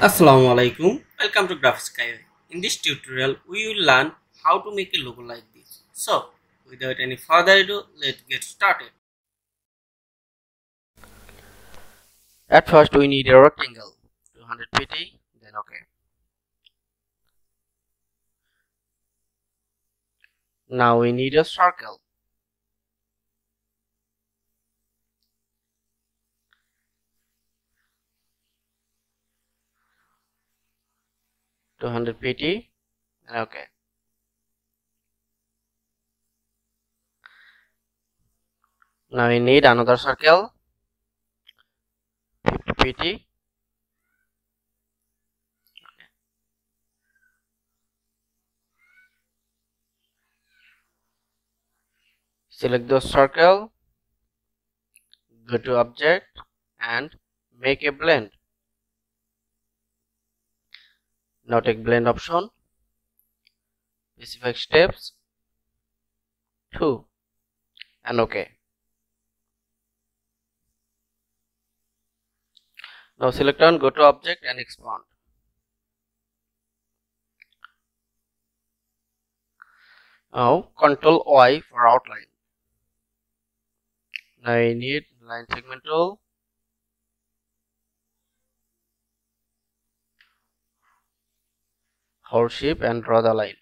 Assalamu alaikum. Welcome to Graphics Skyway. In this tutorial, we will learn how to make a logo like this. So, without any further ado, let's get started. At first, we need a rectangle, 200 pt, then OK. Now we need a circle. pt, and OK. Now we need another circle, 50 pt. Select the circle, go to object and make a blend. Now take blend option, specific steps 2 and OK. Now select on, go to object and expand. Now Ctrl Y for outline. Now I need line segment tool. Hold shift and draw the line.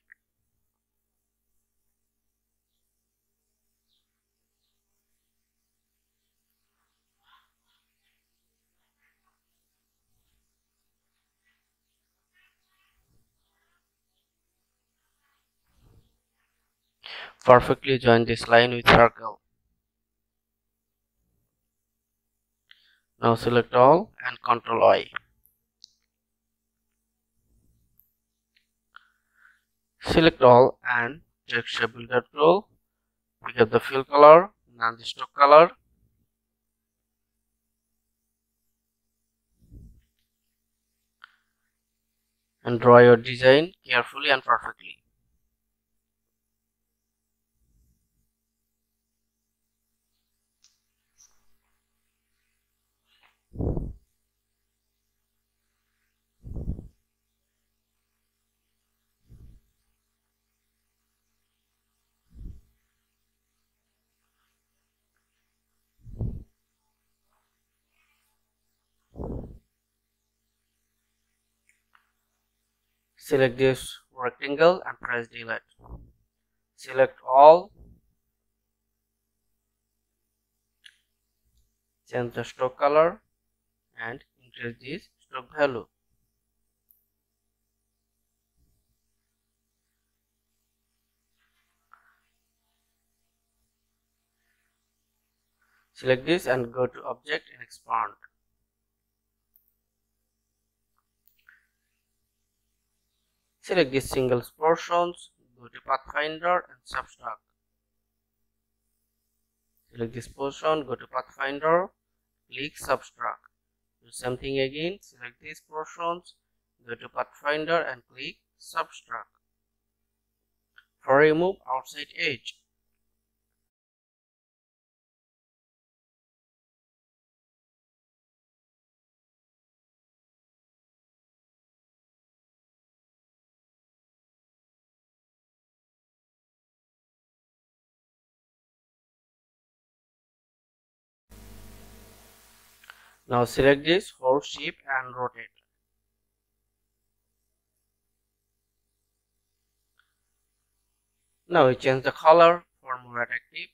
Perfectly join this line with circle. Now select all and Ctrl Y. Select all and take shape builder tool. Pick up the fill color, non-stock color. And draw your design carefully and perfectly. Select this rectangle and press delete. Select all. Change the stroke color and increase this stroke value. Select this and go to object and expand. Select these single portions, go to Pathfinder and subtract. Select this portion, go to Pathfinder, click subtract. Do something again, select these portions, go to Pathfinder and click subtract. For remove outside edge. Now select this, hold shift and rotate. Now we change the color for more attractive.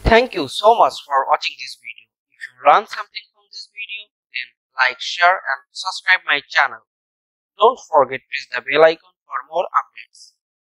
Thank you so much for watching this video. If you learned something from this video, then like, share and subscribe my channel. Don't forget to press the bell icon for more updates.